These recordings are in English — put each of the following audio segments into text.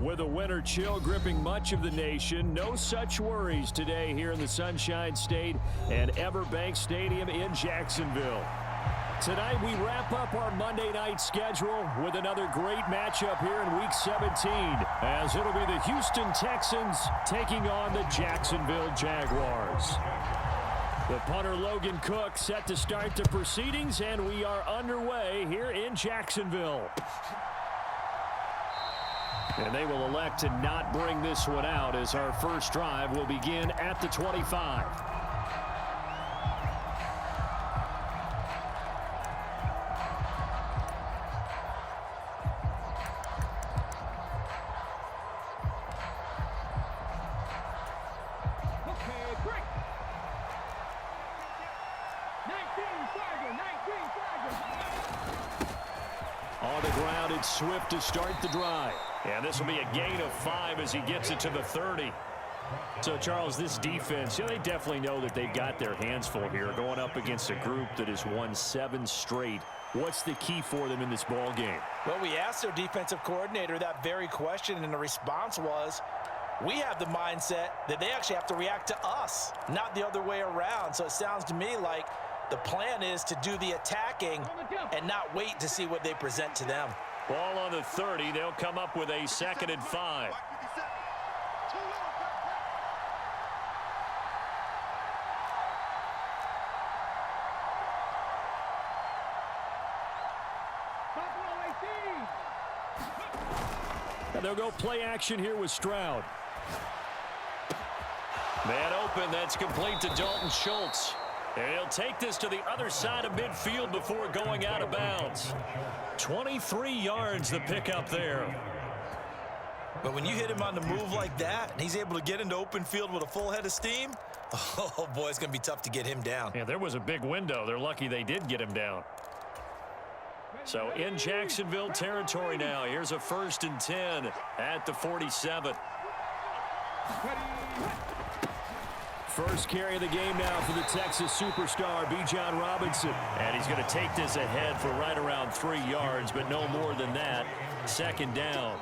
With a winter chill gripping much of the nation, no such worries today here in the Sunshine State and Everbank Stadium in Jacksonville. Tonight we wrap up our Monday night schedule with another great matchup here in Week 17, as it'll be the Houston Texans taking on the Jacksonville Jaguars. The punter Logan Cook set to start the proceedings, and we are underway here in Jacksonville. And they will elect to not bring this one out, as our first drive will begin at the 25. On the ground, it's Swift to start the drive. And this will be a gain of 5 as he gets it to the 30. So, Charles, this defense, they definitely know that they've got their hands full here, going up against a group that has won 7 straight. What's the key for them in this ball game? Well, we asked their defensive coordinator that very question, and the response was, we have the mindset that they actually have to react to us, not the other way around. So it sounds to me like the plan is to do the attacking and not wait to see what they present to them. Ball on the 30. They'll come up with a 2nd and 5. And they'll go play action here with Stroud. Man open. That's complete to Dalton Schultz. And he'll take this to the other side of midfield before going out of bounds. 23 yards the pickup there. But when you hit him on the move like that, and he's able to get into open field with a full head of steam, oh, boy, it's going to be tough to get him down. Yeah, there was a big window. They're lucky they did get him down. So in Jacksonville territory now. Here's a 1st and 10 at the 47. First carry of the game now for the Texas superstar, Bijan Robinson. And he's going to take this ahead for right around 3 yards, but no more than that. 2nd down.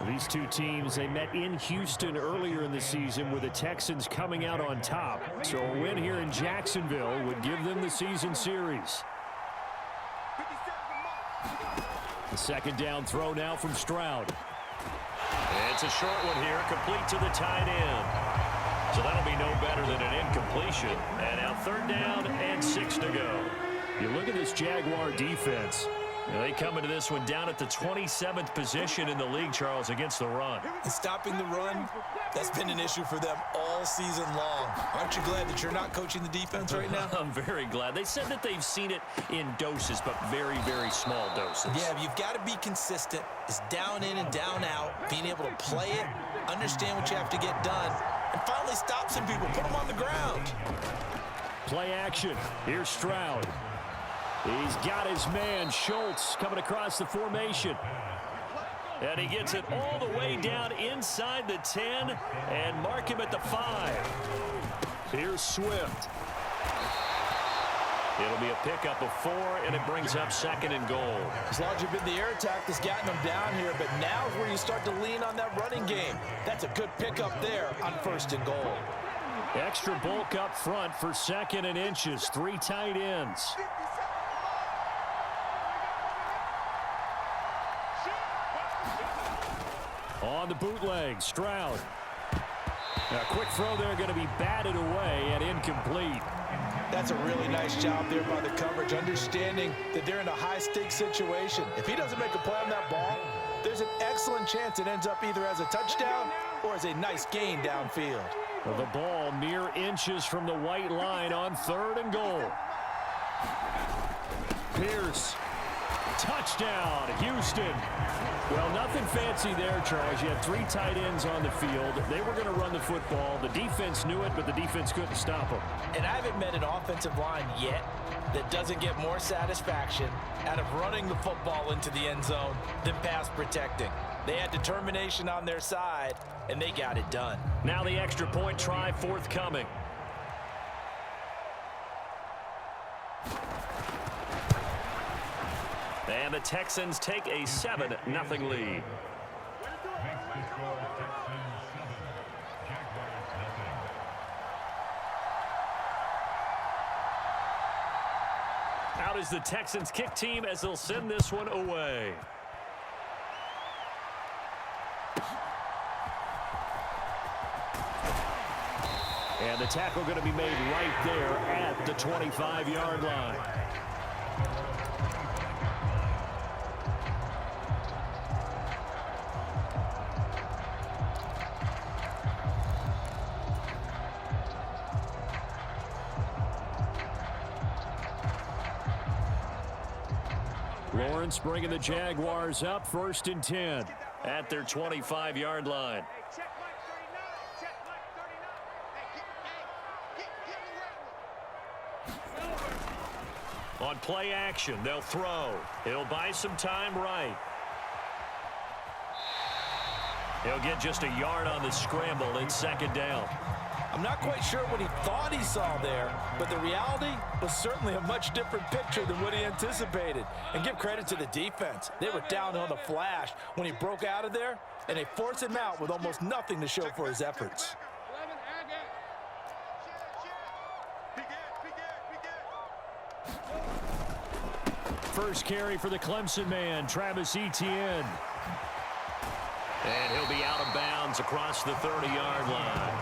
These two teams, they met in Houston earlier in the season with the Texans coming out on top. So a win here in Jacksonville would give them the season series. The 2nd down throw now from Stroud. It's a short one here, complete to the tight end. So that'll be no better than an incompletion. And now 3rd down and 6 to go. You look at this Jaguar defense. They come into this one down at the 27th position in the league, Charles, against the run. And stopping the run, that's been an issue for them all season long. Aren't you glad that you're not coaching the defense right now? I'm very glad. They said that they've seen it in doses, but very, very small doses. Yeah, you've got to be consistent. It's down in and down out, being able to play it, understand what you have to get done, and finally stop some people, put them on the ground. Play action. Here's Stroud. He's got his man, Schultz, coming across the formation. And he gets it all the way down inside the 10 and mark him at the 5. Here's Swift. It'll be a pickup of 4, and it brings up 2nd and goal. As long as you've been the air attack that's gotten them down here, but now is where you start to lean on that running game. That's a good pickup there on 1st and goal. Extra bulk up front for 2nd and inches. 3 tight ends. On the bootleg, Stroud. A quick throw there, going to be batted away and incomplete. That's a really nice job there by the coverage, understanding that they're in a high-stakes situation. If he doesn't make a play on that ball, there's an excellent chance it ends up either as a touchdown or as a nice gain downfield. Well, the ball mere inches from the white line on 3rd and goal. Pierce. Touchdown, Houston. Well, nothing fancy there, Charles. You had 3 tight ends on the field. They were going to run the football. The defense knew it, but the defense couldn't stop them. And I haven't met an offensive line yet that doesn't get more satisfaction out of running the football into the end zone than pass protecting. They had determination on their side, and they got it done. Now the extra point try forthcoming. And the Texans take a 7-0 lead. Out is the Texans kick team as they'll send this one away. And the tackle going to be made right there at the 25-yard line. Lawrence bringing the Jaguars up 1st and 10 at their 25-yard line. On play action, they'll throw. He'll buy some time right. He'll get just a yard on the scramble. It's 2nd down. I'm not quite sure what he thought he saw there, but the reality was certainly a much different picture than what he anticipated. And give credit to the defense. They were down on the flash when he broke out of there, and they forced him out with almost nothing to show for his efforts. First carry for the Clemson man, Travis Etienne. And he'll be out of bounds across the 30-yard line.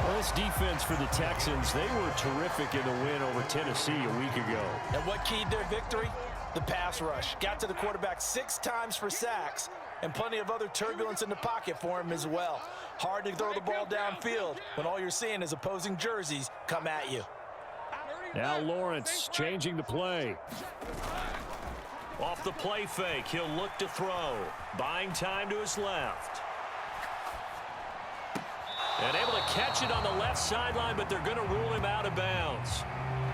Well, this defense for the Texans, they were terrific in the win over Tennessee a week ago. And what keyed their victory? The pass rush. Got to the quarterback 6 times for sacks, and plenty of other turbulence in the pocket for him as well. Hard to throw the ball downfield when all you're seeing is opposing jerseys come at you. Now Lawrence changing the play. Off the play fake, he'll look to throw. Buying time to his left. And able to catch it on the left sideline, but they're going to rule him out of bounds.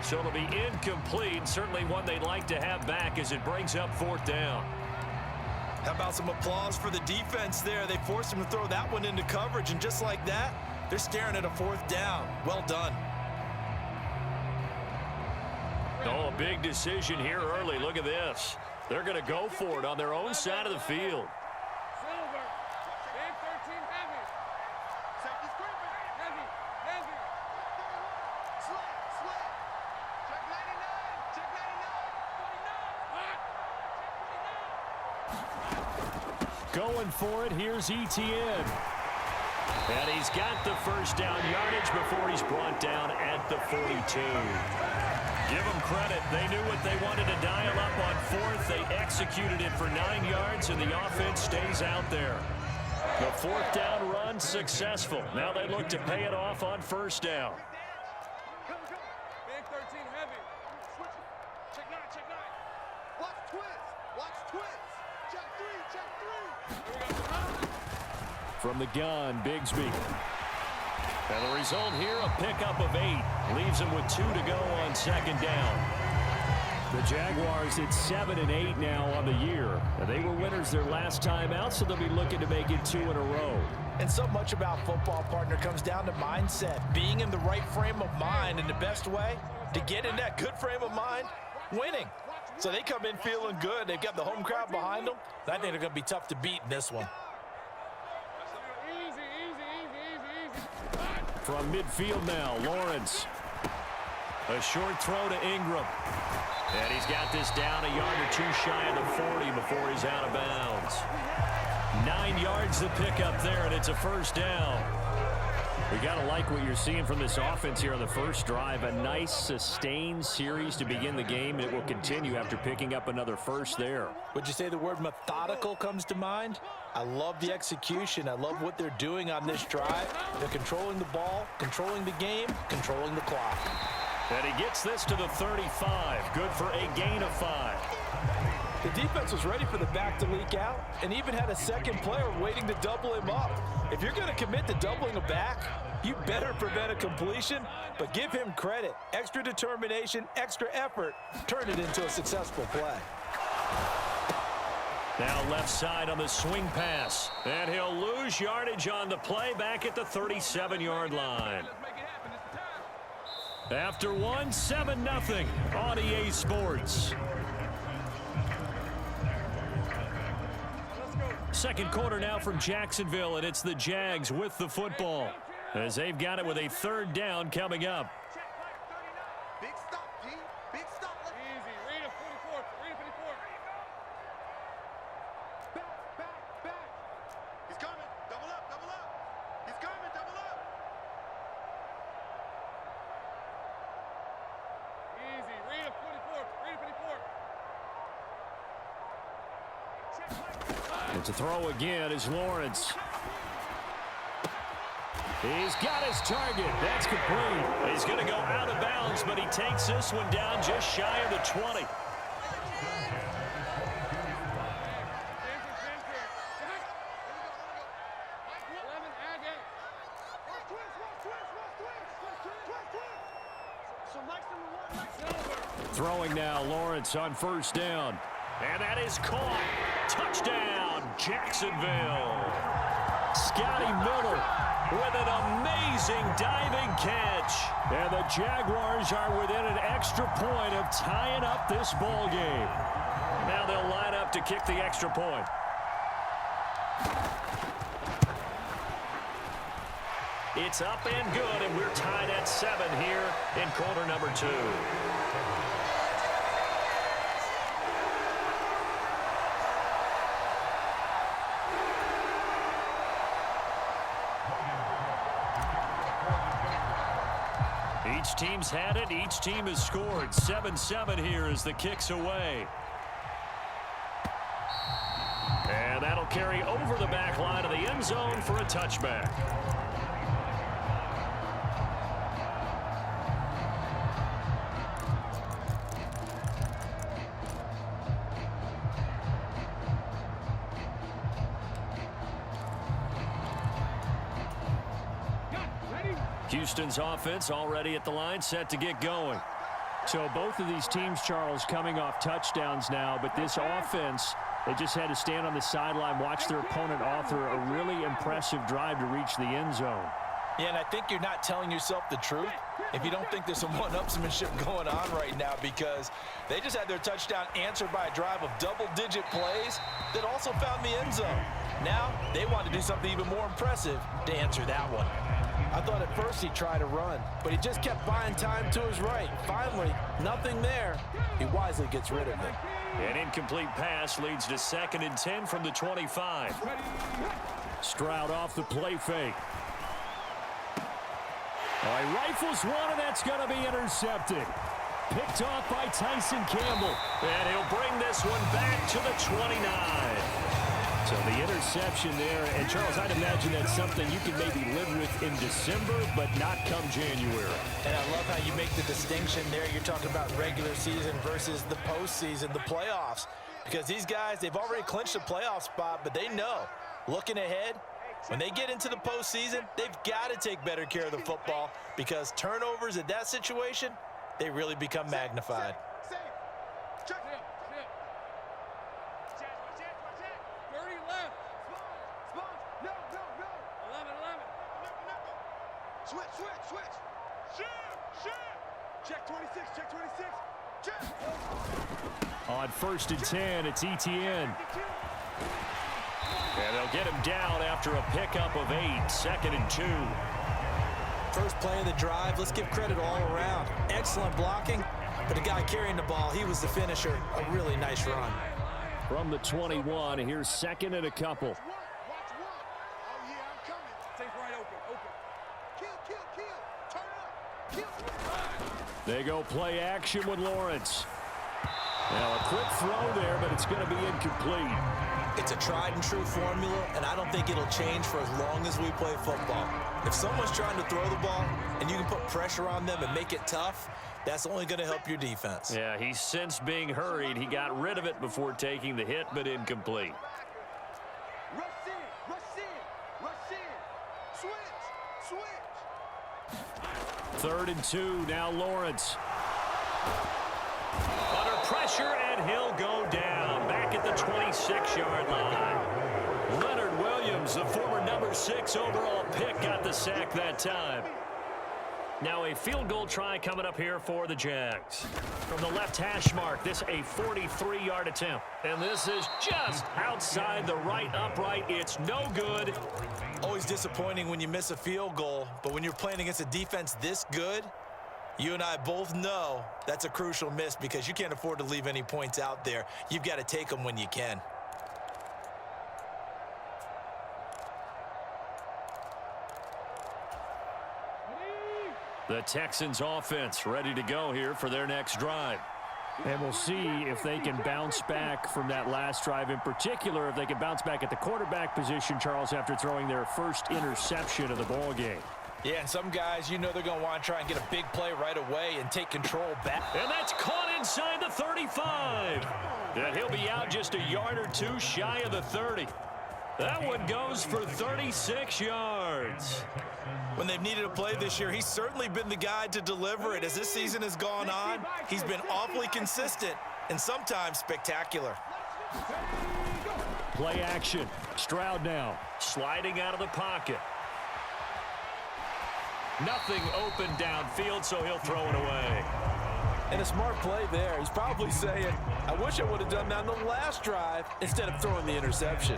So it'll be incomplete. Certainly one they'd like to have back as it brings up 4th down. How about some applause for the defense there? They forced him to throw that one into coverage, and just like that, they're staring at a 4th down. Well done. Oh, a big decision here early. Look at this. They're going to go for it on their own side of the field. Going for it, here's Etienne. And he's got the 1st down yardage before he's brought down at the 42. Give them credit. They knew what they wanted to dial up on 4th. They executed it for 9 yards, and the offense stays out there. The 4th down run successful. Now they look to pay it off on 1st down. Big 13 heavy. Check 9, check 9. Watch twist. Watch twist. Check 3, check 3. From the gun, Bigsby. And the result here, a pickup of 8. Leaves them with 2 to go on 2nd down. The Jaguars at 7 and 8 now on the year. And they were winners their last time out, so they'll be looking to make it 2 in a row. And so much about football, partner, comes down to mindset. Being in the right frame of mind, and the best way to get in that good frame of mind, winning. So they come in feeling good. They've got the home crowd behind them. I think they're going to be tough to beat in this one. From midfield now, Lawrence. A short throw to Ingram. And he's got this down a yard or 2 shy of the 40 before he's out of bounds. 9 yards to pick up there, and it's a 1st down. We got to like what you're seeing from this offense here on the first drive. A nice, sustained series to begin the game. It will continue after picking up another 1st there. Would you say the word methodical comes to mind? I love the execution. I love what they're doing on this drive. They're controlling the ball, controlling the game, controlling the clock. And he gets this to the 35. Good for a gain of 5. The defense was ready for the back to leak out and even had a second player waiting to double him up. If you're going to commit to doubling a back, you better prevent a completion, but give him credit. Extra determination, extra effort, turn it into a successful play. Now left side on the swing pass. And he'll lose yardage on the play back at the 37-yard line. After one, 7-0 on EA Sports. Let's go. Second quarter now from Jacksonville, and it's the Jags with the football as they've got it with a third down coming up. Big stop, G. Big stop. Easy. Read it, 44. Read it, 54. Back. He's coming. Double up. He's coming. Double up. Easy. Read it, 44. Read it, 54. And to throw again is Lawrence. He's got his target. That's complete. He's going to go out of bounds, but he takes this one down just shy of the 20. Throwing now, Lawrence on first down. And that is caught. Touchdown, Jacksonville. Scotty Miller with an amazing diving catch. And the Jaguars are within an extra point of tying up this ball game. Now they'll line up to kick the extra point. It's up and good, and we're tied at 7 here in quarter number 2. Each team's had it. Each team has scored. 7-7 here as the kick's away. And that'll carry over the back line of the end zone for a touchback. Houston's offense already at the line, set to get going. So both of these teams, Charles, coming off touchdowns now, but this offense, they just had to stand on the sideline, watch their opponent author a really impressive drive to reach the end zone. Yeah, and I think you're not telling yourself the truth if you don't think there's some one-upsmanship going on right now, because they just had their touchdown answered by a drive of double-digit plays that also found the end zone. Now they want to do something even more impressive to answer that one. I thought at first he'd try to run, but he just kept buying time to his right. Finally, nothing there. He wisely gets rid of it. An incomplete pass leads to 2nd and 10 from the 25. Stroud off the play fake. Oh, he rifles one, and that's going to be intercepted. Picked off by Tyson Campbell. And he'll bring this one back to the 29. So the interception there, and Charles, I'd imagine that's something you can maybe live with in December, but not come January. And I love how you make the distinction there. You're talking about regular season versus the postseason, the playoffs. Because these guys, they've already clinched a playoff spot, but they know, looking ahead, when they get into the postseason, they've got to take better care of the football, because turnovers in that situation, they really become magnified. Switch. Check 26, check 26. Check. On 1st and 10, it's Etienne. And they'll get him down after a pickup of 8, 2nd and 2. First play of the drive, let's give credit all around. Excellent blocking, but the guy carrying the ball, he was the finisher. A really nice run. From the 21, here's 2nd and a couple. Watch one. Oh, yeah, I'm coming. Take right open. Kill. Turn up. Kill. They go play action with Lawrence. Now a quick throw there, but it's going to be incomplete. It's a tried and true formula, and I don't think it'll change for as long as we play football. If someone's trying to throw the ball and you can put pressure on them and make it tough, that's only going to help your defense. Yeah, he's since being hurried. He got rid of it before taking the hit, but incomplete. Rush in. Switch. 3rd and 2, now Lawrence. Under pressure, and he'll go down. Back at the 26-yard line. Leonard Williams, the former number 6 overall pick, got the sack that time. Now a field goal try coming up here for the Jags. From the left hash mark, this a 43-yard attempt. And this is just outside the right upright. It's no good. Always disappointing when you miss a field goal, but when you're playing against a defense this good, you and I both know that's a crucial miss because you can't afford to leave any points out there. You've got to take them when you can. The Texans offense ready to go here for their next drive. And we'll see if they can bounce back from that last drive, in particular if they can bounce back at the quarterback position, Charles, after throwing their first interception of the ball game. Yeah, and some guys, you know they're going to want to try and get a big play right away and take control back. And that's caught inside the 35. And he'll be out just a yard or two shy of the 30. That one goes for 36 yards. When they've needed a play this year, he's certainly been the guy to deliver it. As this season has gone on, he's been awfully consistent and sometimes spectacular. Play action. Stroud now sliding out of the pocket. Nothing open downfield, so he'll throw it away. And a smart play there. He's probably saying, I wish I would have done that on the last drive instead of throwing the interception.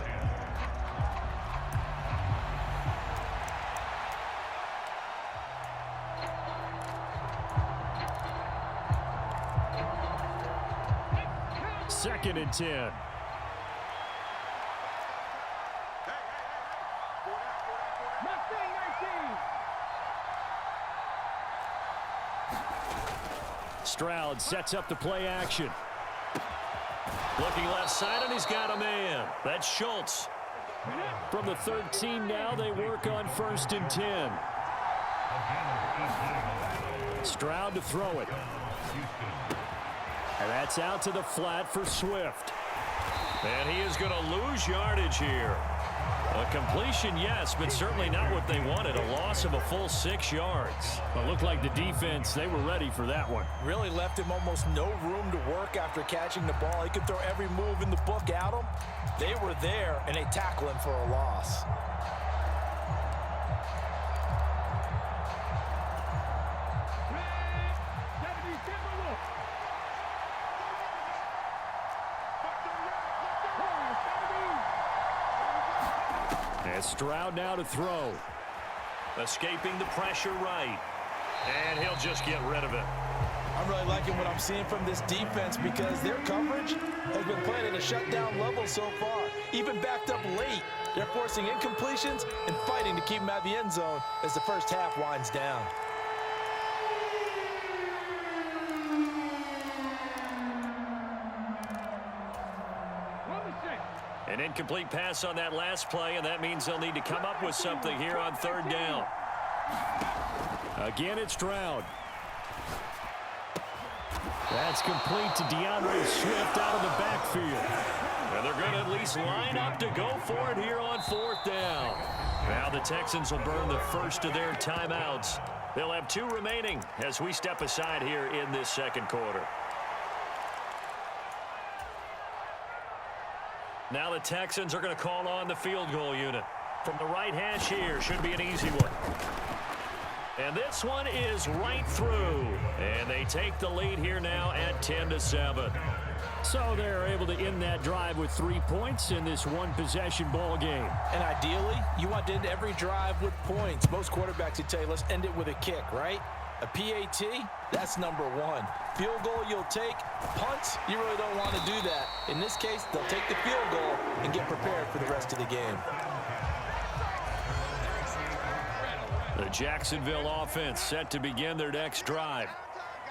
Second and 10. Stroud sets up the play action. Looking left side, and he's got a man. That's Schultz. From the 13 now, they work on 1st and 10. Stroud to throw it. And that's out to the flat for Swift. And he is going to lose yardage here. A completion, yes, but certainly not what they wanted. A loss of a full 6 yards. But looked like the defense, they were ready for that one. Really left him almost no room to work after catching the ball. He could throw every move in the book at him. They were there, and they tackle him for a loss. Stroud now to throw. Escaping the pressure right. And he'll just get rid of it. I'm really liking what I'm seeing from this defense because their coverage has been playing at a shutdown level so far. Even backed up late, they're forcing incompletions and fighting to keep them out of the end zone as the first half winds down. An incomplete pass on that last play, and that means they'll need to come up with something here on 3rd down. Again, it's Stroud. That's complete to DeAndre Swift out of the backfield. And they're going to at least line up to go for it here on 4th down. Now the Texans will burn the first of their timeouts. They'll have 2 remaining as we step aside here in this 2nd quarter. Now the Texans are going to call on the field goal unit. From the right hash here, should be an easy one. And this one is right through. And they take the lead here now at 10-7. So they're able to end that drive with 3 points in this one-possession ball game. And ideally, you want to end every drive with points. Most quarterbacks would tell you, let's end it with a kick, right? A PAT, that's number 1. Field goal you'll take. Punts, you really don't want to do that. In this case, they'll take the field goal and get prepared for the rest of the game. The Jacksonville offense set to begin their next drive.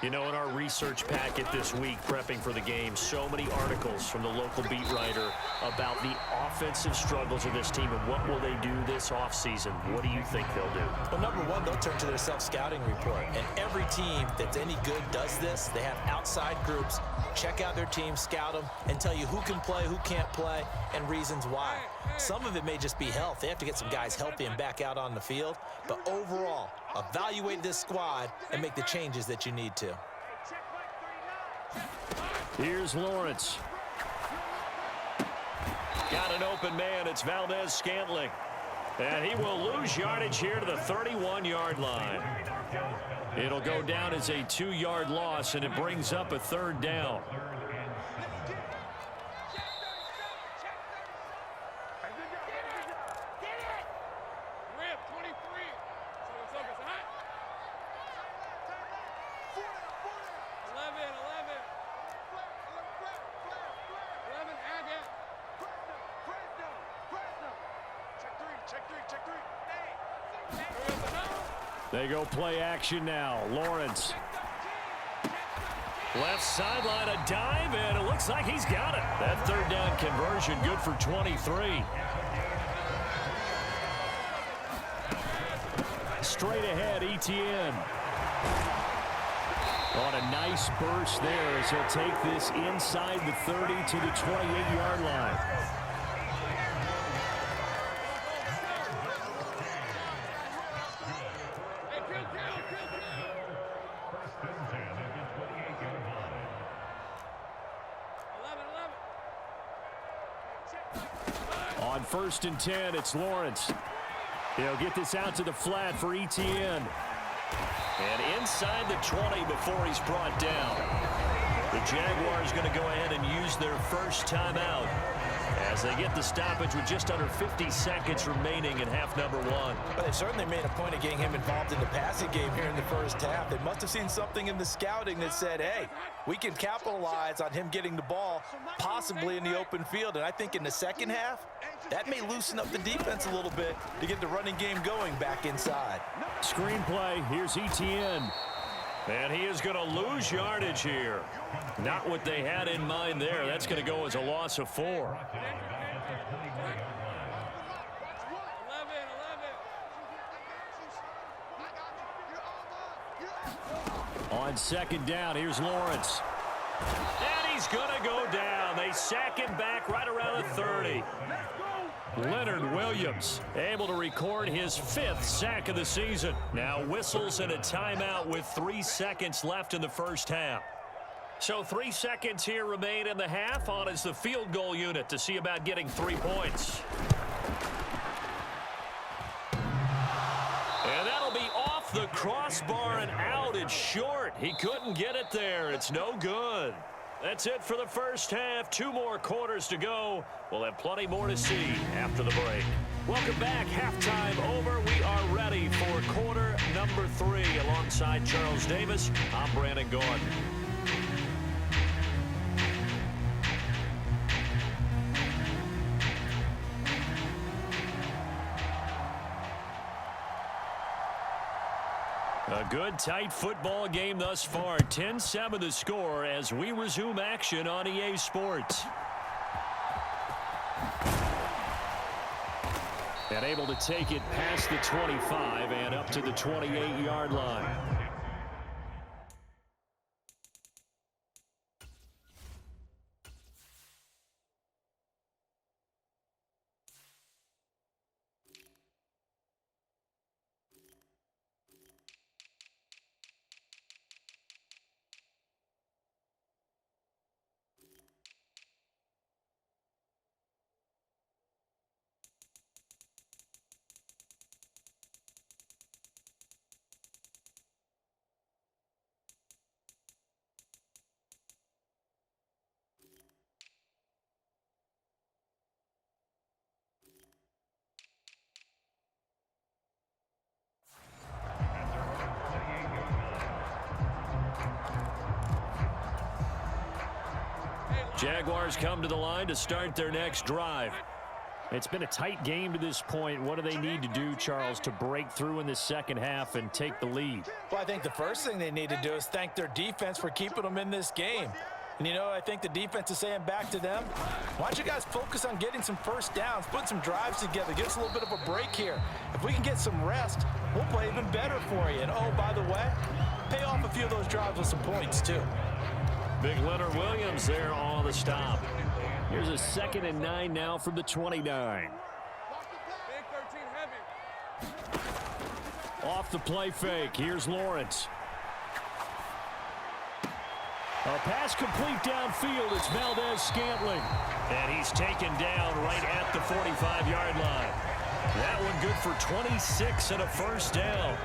You know, in our research packet this week, prepping for the game, so many articles from the local beat writer about the offensive struggles of this team and what will they do this offseason. What do you think they'll do? Well, number 1, they'll turn to their self-scouting report. And every team that's any good does this. They have outside groups, check out their team, scout them, and tell you who can play, who can't play, and reasons why. Some of it may just be health. They have to get some guys healthy and back out on the field. But overall, evaluate this squad and make the changes that you need to. Here's Lawrence. Got an open man. It's Valdez Scantling. And he will lose yardage here to the 31-yard line. It'll go down as a 2-yard loss, and it brings up a 3rd down. They go play action now. Lawrence. Left sideline, a dive, and it looks like he's got it. That 3rd down conversion good for 23. Straight ahead, Etienne. On a nice burst there as he'll take this inside the 30 to the 28-yard line. On 1st and 10, it's Lawrence. He'll get this out to the flat for Etienne. And inside the 20 before he's brought down. The Jaguars going to go ahead and use their first timeout as they get the stoppage with just under 50 seconds remaining in half number 1. But they certainly made a point of getting him involved in the passing game here in the first half. They must have seen something in the scouting that said, hey, we can capitalize on him getting the ball possibly in the open field. And I think in the second half, that may loosen up the defense a little bit to get the running game going back inside. Screenplay, here's Etienne. And he is going to lose yardage here. Not what they had in mind there. That's going to go as a loss of 4. On 2nd down, here's Lawrence. And he's going to go down. They sack him back right around the 30. Leonard Williams able to record his 5th sack of the season. Now whistles and a timeout with 3 seconds left in the first half. So 3 seconds here remain in the half. On is the field goal unit to see about getting 3 points. And that'll be off the crossbar and out. It's short. He couldn't get it there. It's no good. That's it for the first half. 2 more quarters to go. We'll have plenty more to see after the break. Welcome back. Halftime over. We are ready for quarter number 3. Alongside Charles Davis, I'm Brandon Gordon. A good, tight football game thus far. 10-7 the score as we resume action on EA Sports. And able to take it past the 25 and up to the 28-yard line. Jaguars come to the line to start their next drive. It's been a tight game to this point. What do they need to do, Charles, to break through in the second half and take the lead? Well, I think the first thing they need to do is thank their defense for keeping them in this game. And, you know, I think the defense is saying back to them, why don't you guys focus on getting some first downs, put some drives together, give us a little bit of a break here. If we can get some rest, we'll play even better for you. And, oh, by the way, pay off a few of those drives with some points, too. Big Leonard Williams there on the stop. Here's a 2nd and 9 now from the 29. Off the play fake. Here's Lawrence. A pass complete downfield. It's Valdez-Scantling. And he's taken down right at the 45-yard line. That one good for 26 and a first down.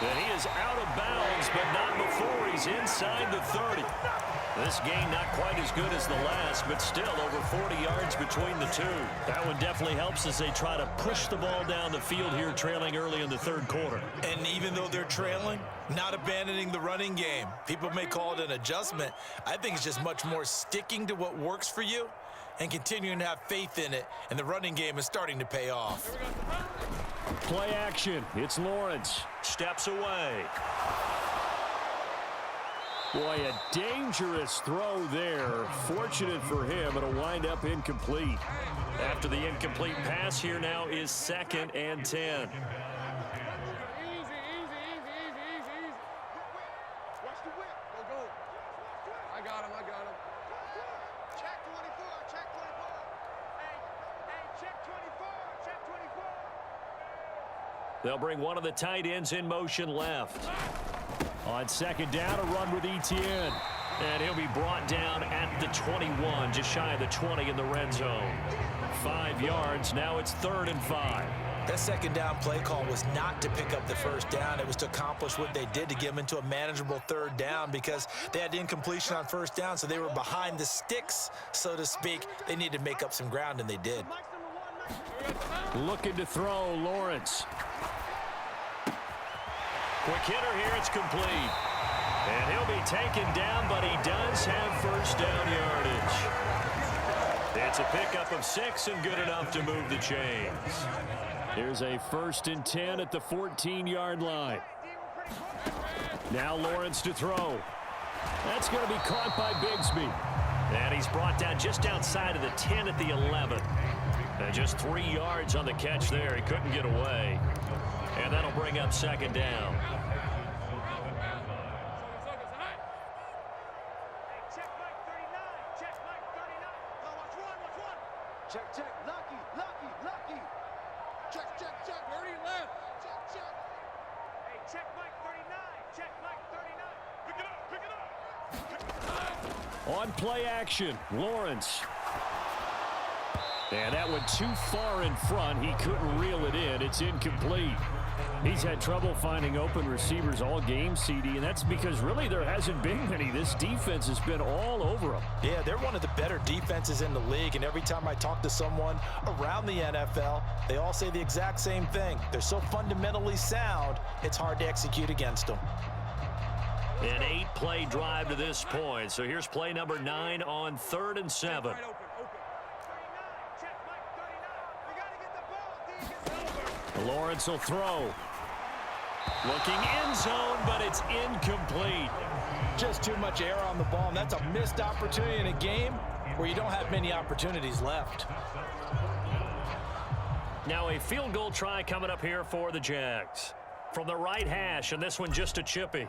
And he is out of bounds, but not before he's inside the 30. This game not quite as good as the last, but still over 40 yards between the two. That one definitely helps as they try to push the ball down the field here, trailing early in the third quarter. And even though they're trailing, not abandoning the running game. People may call it an adjustment. I think it's just much more sticking to what works for you and continuing to have faith in it, and the running game is starting to pay off. Play action. It's Lawrence. Steps away. Boy, a dangerous throw there. Fortunate for him, it'll wind up incomplete. After the incomplete pass, here now is 2nd and 10. Watch the whip. Go. I got him. Check 24. Hey, check 24. Check 24. They'll bring one of the tight ends in motion left. On 2nd down, a run with Etienne. And he'll be brought down at the 21, just shy of the 20 in the red zone. 5 yards, now it's 3rd and 5. That 2nd down play call was not to pick up the 1st down. It was to accomplish what they did to get them into a manageable 3rd down because they had incompletion on 1st down, so they were behind the sticks, so to speak. They needed to make up some ground, and they did. Looking to throw, Lawrence. Quick hitter here, it's complete. And he'll be taken down, but he does have 1st down yardage. It's a pickup of 6 and good enough to move the chains. Here's a 1st and 10 at the 14-yard line. Now Lawrence to throw. That's going to be caught by Bigsby. And he's brought down just outside of the 10 at the 11. And just 3 yards on the catch there. He couldn't get away. And that'll bring up 2nd down. Check. Lucky. Check. Where he left? Check. Hey, check Mike 39. Check Mike 39. Pick it up. On play action, Lawrence. And that went too far in front. He couldn't reel it in. It's incomplete. He's had trouble finding open receivers all game, CD, and that's because really there hasn't been many. This defense has been all over him. Yeah, they're one of the better defenses in the league, and every time I talk to someone around the NFL, they all say the exact same thing. They're so fundamentally sound, it's hard to execute against them. An 8-play drive to this point. So here's play number 9 on 3rd and 7. Lawrence will throw. Looking end zone, but it's incomplete. Just too much air on the ball, and that's a missed opportunity in a game where you don't have many opportunities left. Now a field goal try coming up here for the Jags. From the right hash, and this one just a chippy.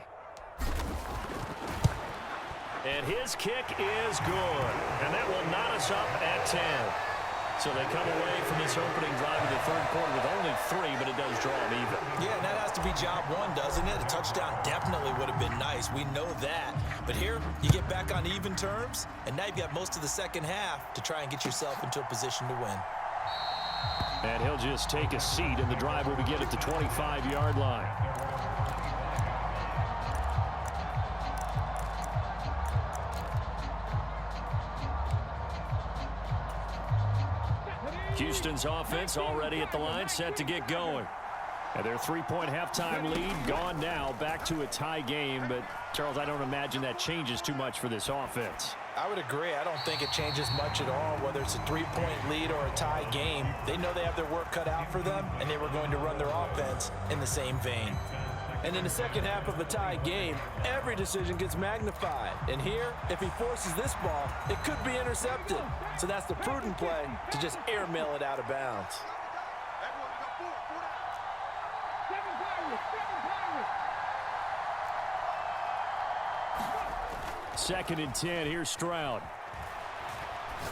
And his kick is good. And that will knot us up at 10. So they come away from this opening drive of the 3rd quarter with only 3, but it does draw them even. Yeah, and that has to be job 1, doesn't it? A touchdown definitely would have been nice. We know that. But here, you get back on even terms, and now you've got most of the 2nd half to try and get yourself into a position to win. And he'll just take a seat, and the drive will begin at the 25-yard line. Houston's offense already at the line, set to get going. And their 3-point halftime lead gone now, back to a tie game. But, Charles, I don't imagine that changes too much for this offense. I would agree. I don't think it changes much at all, whether it's a 3-point lead or a tie game. They know they have their work cut out for them, and they were going to run their offense in the same vein. And in the 2nd half of a tie game, every decision gets magnified. And here, if he forces this ball, it could be intercepted. So that's the prudent play to just airmail it out of bounds. 2nd and 10. Here's Stroud.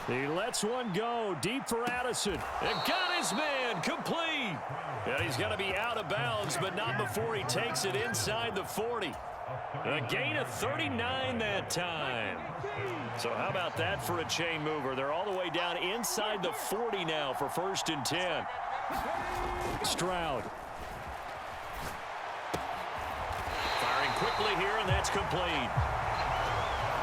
He lets one go deep for Addison. And got his man complete. And he's going to be out of bounds, but not before he takes it inside the 40. A gain of 39 that time. So how about that for a chain mover? They're all the way down inside the 40 now for 1st and 10. Stroud. Firing quickly here, and that's complete.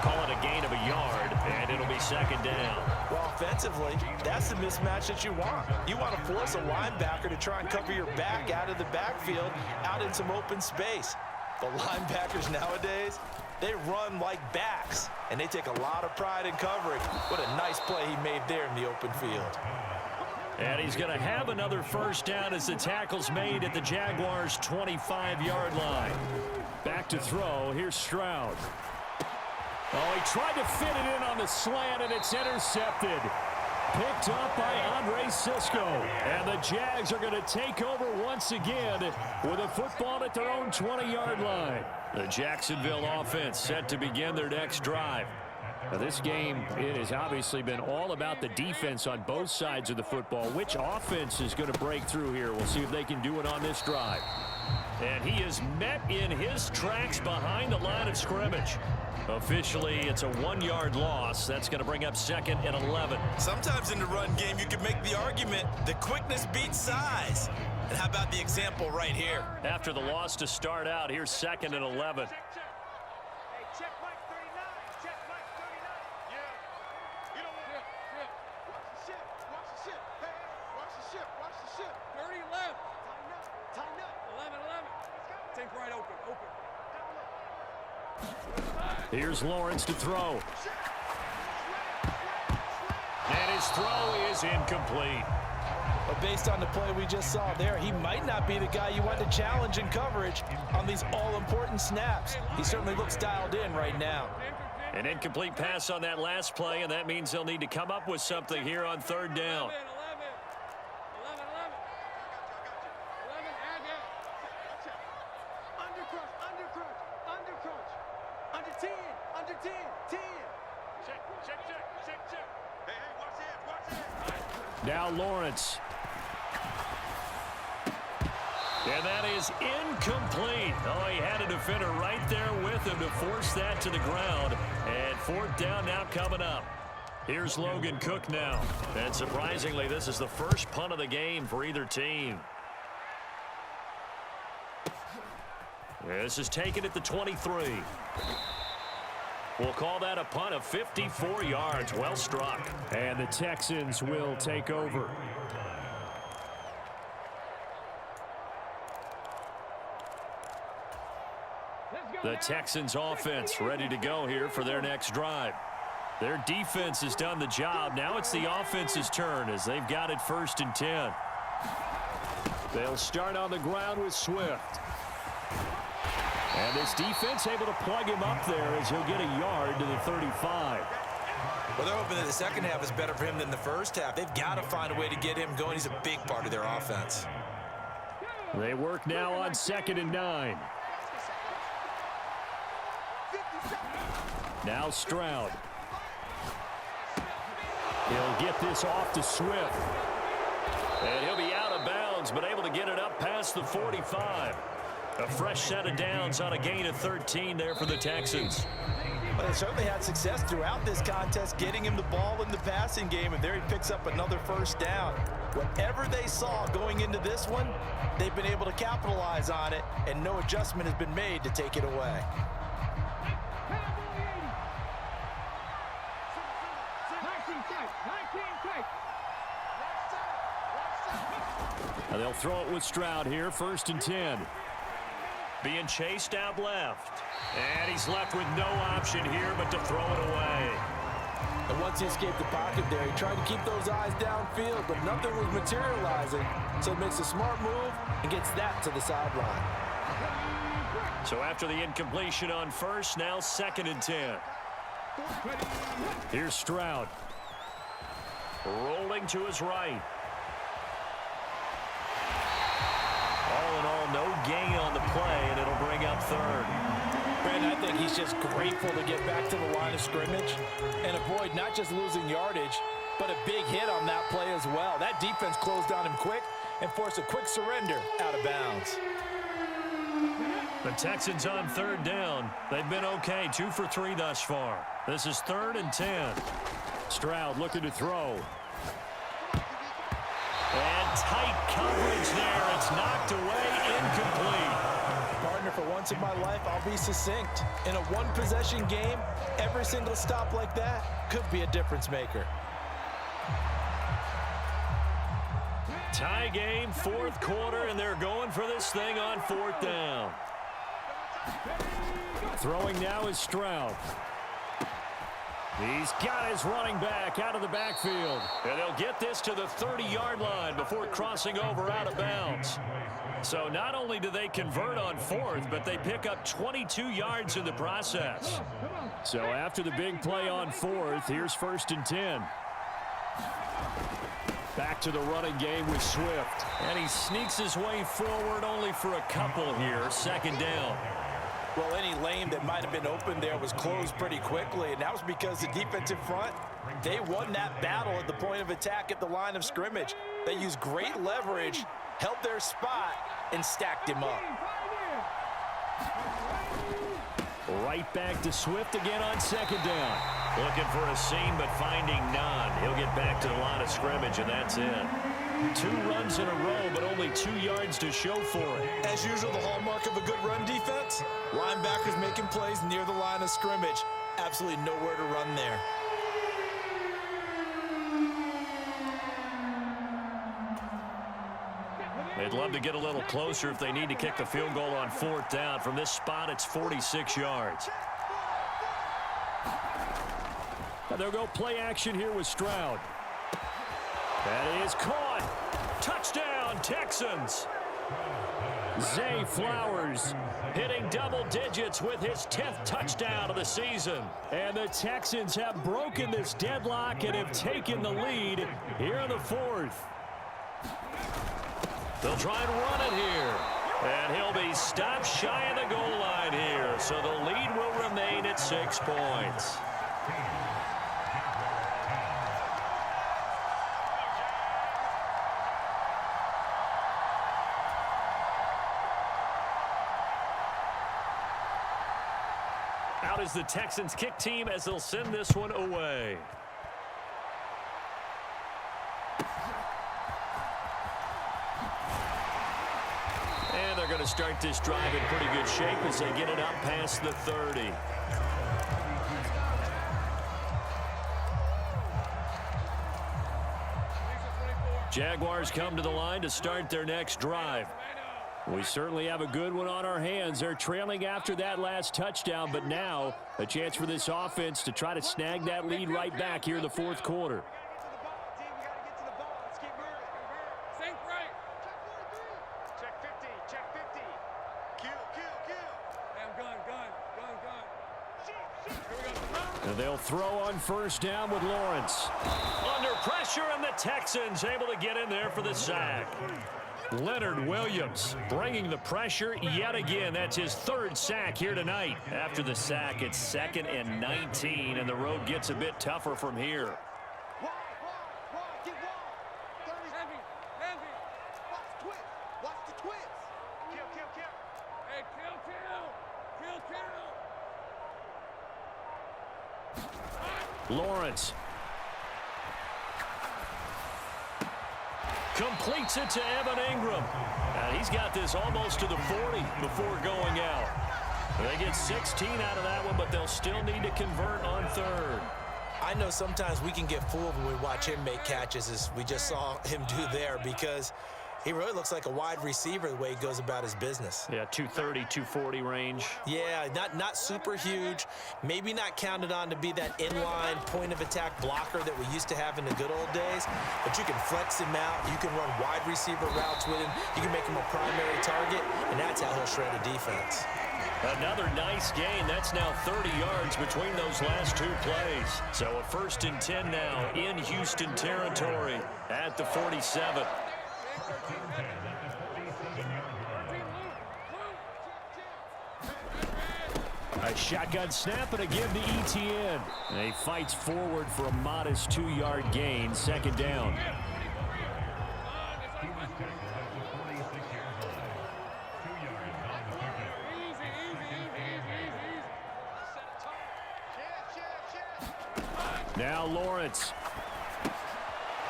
Call it a gain of a yard, and it'll be 2nd down. Well, offensively, that's the mismatch that you want. You want to force a linebacker to try and cover your back out of the backfield, out in some open space. The linebackers nowadays, they run like backs, and they take a lot of pride in covering. What a nice play he made there in the open field. And he's going to have another 1st down as the tackle's made at the Jaguars' 25-yard line. Back to throw. Here's Stroud. Oh, he tried to fit it in on the slant, and it's intercepted. Picked up by Andre Cisco. And the Jags are going to take over once again with a football at their own 20-yard line. The Jacksonville offense set to begin their next drive. Now, this game, it has obviously been all about the defense on both sides of the football. Which offense is going to break through here? We'll see if they can do it on this drive. And he is met in his tracks behind the line of scrimmage. Officially, it's a 1-yard loss. That's going to bring up 2nd and 11. Sometimes in the run game, you can make the argument that quickness beats size. And how about the example right here? After the loss to start out, here's 2nd and 11. Hey, check Mike 39. Check Mike 39. Yeah. You don't want to watch the ship. Watch the ship. Hey, watch the ship. Watch the ship. 30 left. Tighten up. 11. Take right open. Here's Lawrence to throw. And his throw is incomplete. But based on the play we just saw there, he might not be the guy you want to challenge in coverage on these all-important snaps. He certainly looks dialed in right now. An incomplete pass on that last play, and that means they'll need to come up with something here on 3rd down. 11. Under 10. 10. Check. Hey, watch it. Now Lawrence. And that is incomplete. Oh, he had a defender right there with him to force that to the ground. And 4th down now coming up. Here's Logan Cook now. And surprisingly, this is the first punt of the game for either team. This is taken at the 23. We'll call that a punt of 54 yards. Well struck. And the Texans will take over. The Texans offense ready to go here for their next drive. Their defense has done the job. Now it's the offense's turn as they've got it 1st and 10. They'll start on the ground with Swift. And this defense able to plug him up there as he'll get a yard to the 35. Well, they're hoping that the second half is better for him than the first half. They've got to find a way to get him going. He's a big part of their offense. They work now on 2nd and 9. Now Stroud. He'll get this off to Swift. And he'll be out of bounds, but able to get it up past the 45. A fresh set of downs on a gain of 13 there for the Texans. Well, they certainly had success throughout this contest, getting him the ball in the passing game, and there he picks up another 1st down. Whatever they saw going into this one, they've been able to capitalize on it, and no adjustment has been made to take it away. Now they'll throw it with Stroud here, 1st and 10. Being chased out left. And he's left with no option here but to throw it away. And once he escaped the pocket there, he tried to keep those eyes downfield, but nothing was materializing. So he makes a smart move and gets that to the sideline. So after the incompletion on 1st, now 2nd and 10. Here's Stroud. Rolling to his right. All in all, no gain on the play, and it'll bring up 3rd. Brandon, I think he's just grateful to get back to the line of scrimmage and avoid not just losing yardage, but a big hit on that play as well. That defense closed on him quick and forced a quick surrender out of bounds. The Texans on third down. They've been okay, 2 for 3 thus far. This is 3rd and 10. Stroud looking to throw. And tight coverage there. It's knocked away, incomplete. Partner, for once in my life, I'll be succinct. In a one-possession game, every single stop like that could be a difference maker. Tie game, 4th quarter, and they're going for this thing on 4th down. Throwing now is Stroud. He's got his running back out of the backfield. And they'll get this to the 30-yard line before crossing over out of bounds. So not only do they convert on 4th, but they pick up 22 yards in the process. So after the big play on 4th, here's 1st and 10. Back to the running game with Swift. And he sneaks his way forward only for a couple here. 2nd down. Well, any lane that might have been open there was closed pretty quickly, and that was because the defensive front, they won that battle at the point of attack at the line of scrimmage. They used great leverage, held their spot, and stacked him up. Right back to Swift again on 2nd down. Looking for a seam, but finding none. He'll get back to the line of scrimmage, and that's it. 2 runs in a row, but only 2 yards to show for it. As usual, the hallmark of a good run defense, linebackers making plays near the line of scrimmage. Absolutely nowhere to run there. They'd love to get a little closer if they need to kick the field goal on 4th down. From this spot, it's 46 yards. Now they'll go play action here with Stroud. That is caught. Touchdown, Texans. Zay Flowers hitting double digits with his 10th touchdown of the season. And the Texans have broken this deadlock and have taken the lead here in the 4th. They'll try and run it here. And he'll be stopped shy of the goal line here. So the lead will remain at 6 points. Out is the Texans kick team as they'll send this one away. And they're going to start this drive in pretty good shape as they get it up past the 30. Jaguars come to the line to start their next drive. We certainly have a good one on our hands. They're trailing after that last touchdown, but now a chance for this offense to try to snag that lead right back here in the 4th quarter. And they'll throw on 1st down with Lawrence. Under pressure, and the Texans able to get in there for the sack. Leonard Williams bringing the pressure yet again. That's his 3rd sack here tonight. After the sack, it's 2nd and 19, and the road gets a bit tougher from here. Lawrence completes it to Evan Ingram. And he's got this almost to the 40 before going out. They get 16 out of that one, but they'll still need to convert on 3rd. I know sometimes we can get fooled when we watch him make catches, as we just saw him do there, because he really looks like a wide receiver the way he goes about his business. Yeah, 230, 240 range. Yeah, not super huge. Maybe not counted on to be that inline point-of-attack blocker that we used to have in the good old days. But you can flex him out. You can run wide receiver routes with him. You can make him a primary target, and that's how he'll shred a defense. Another nice gain. That's now 30 yards between those last 2 plays. So a 1st and 10 now in Houston territory at the 47. A shotgun snap and a give to ETN. And he fights forward for a modest 2-yard gain, second down. Now Lawrence.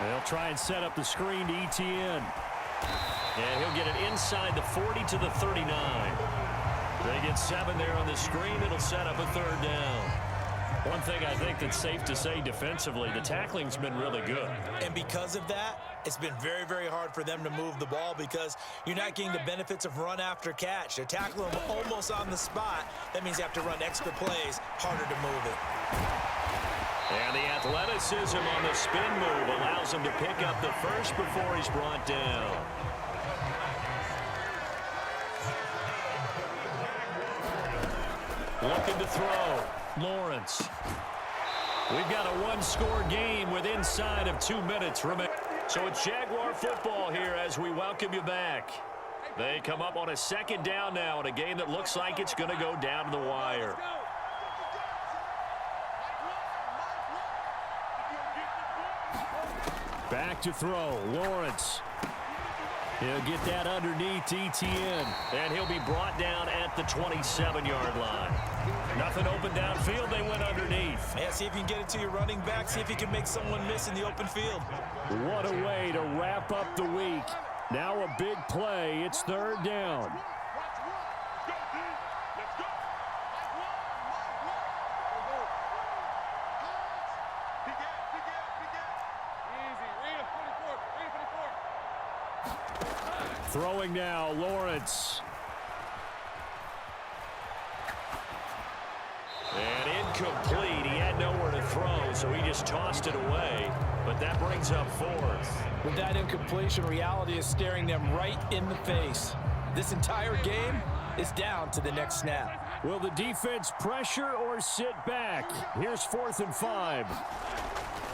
They'll try and set up the screen to ETN. And he'll get it inside the 40 to the 39. They get 7 there on the screen. It'll set up a third down. One thing I think that's safe to say defensively, the tackling's been really good. And because of that, it's been very, very hard for them to move the ball because you're not getting the benefits of run after catch. They're tackling them almost on the spot. That means you have to run extra plays, harder to move it. And the athleticism on the spin move allows him to pick up the first before he's brought down. Looking to throw. Lawrence. We've got a one-score game with inside of 2 minutes remaining. So it's Jaguar football here as we welcome you back. They come up on a second down now in a game that looks like it's going to go down to the wire. Back to throw. Lawrence. He'll get that underneath ETN. And he'll be brought down at the 27-yard line. Nothing open downfield. They went underneath. Yeah, see if you can get it to your running back. See if you can make someone miss in the open field. What a way to wrap up the week. Now a big play. It's third down. Throwing now, Lawrence. And incomplete. He had nowhere to throw, so he just tossed it away. But that brings up fourth. With that incompletion, reality is staring them right in the face. This entire game is down to the next snap. Will the defense pressure or sit back? Here's 4th and 5.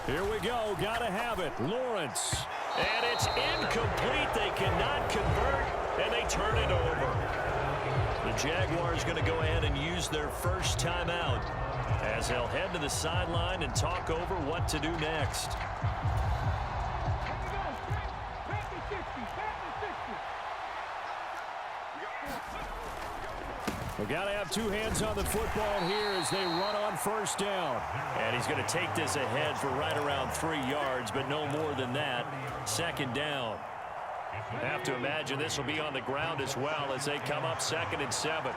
Here we go. Gotta have it. Lawrence. And it's incomplete. They cannot convert, and they turn it over. The Jaguars going to go ahead and use their first timeout as they'll head to the sideline and talk over what to do next. We've got to have two hands on the football here as they run on first down. And he's going to take this ahead for right around 3 yards, but no more than that. Second down. I have to imagine this will be on the ground as well as they come up 2nd and 7.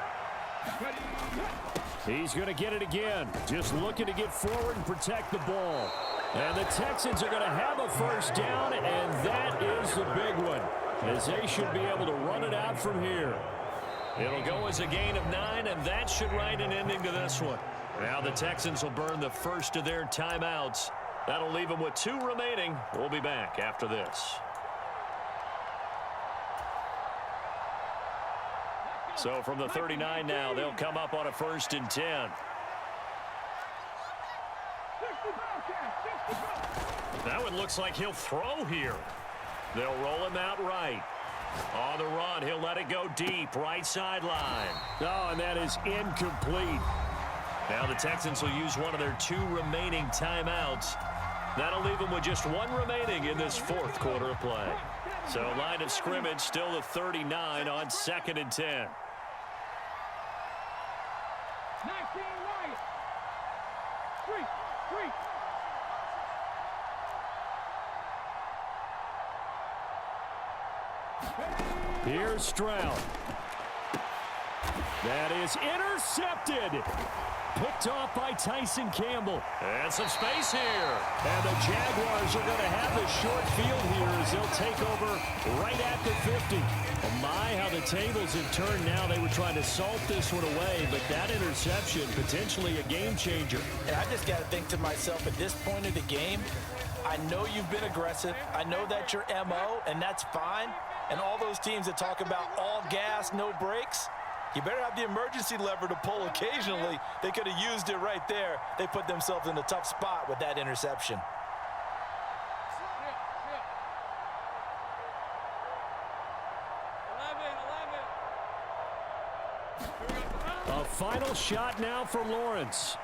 He's going to get it again. Just looking to get forward and protect the ball. And the Texans are going to have a first down, and that is the big one, as they should be able to run it out from here. It'll go as a gain of 9, and that should write an ending to this one. Now the Texans will burn the first of their timeouts. That'll leave them with 2 remaining. We'll be back after this. So from the 39 now, they'll come up on a 1st and 10. That one looks like he'll throw here. They'll roll him out right. On the run, he'll let it go deep, right sideline. Oh, and that is incomplete. Now the Texans will use one of their 2 remaining timeouts. That'll leave them with just 1 remaining in this 4th quarter of play. So line of scrimmage still the 39 on 2nd and 10. 19 right. 3. Here's Stroud. That is intercepted. Picked off by Tyson Campbell. And some space here. And the Jaguars are going to have the short field here as they'll take over right at the 50. Oh my, how the tables have turned now. They were trying to salt this one away, but that interception, potentially a game changer. And I just got to think to myself, at this point of the game, I know you've been aggressive. I know that's your MO, and that's fine. And all those teams that talk about all gas, no brakes, you better have the emergency lever to pull occasionally. They could have used it right there. They put themselves in a tough spot with that interception. A final shot now for Lawrence.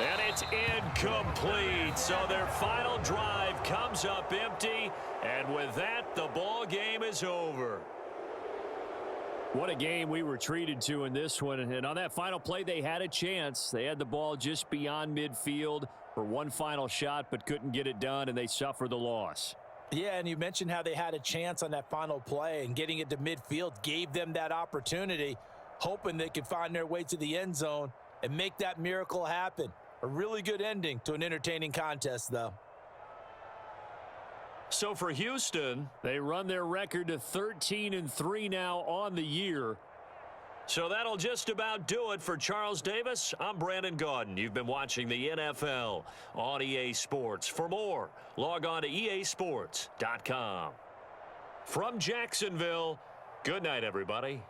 And it's incomplete. So their final drive comes up empty. And with that, the ball game is over. What a game we were treated to in this one. And on that final play, they had a chance. They had the ball just beyond midfield for one final shot, but couldn't get it done, and they suffered the loss. Yeah, and you mentioned how they had a chance on that final play, and getting it to midfield gave them that opportunity, hoping they could find their way to the end zone and make that miracle happen. A really good ending to an entertaining contest, though. So for Houston, they run their record to 13-3 now on the year. So that'll just about do it for Charles Davis. I'm Brandon Gaudin. You've been watching the NFL on EA Sports. For more, log on to easports.com. From Jacksonville, good night, everybody.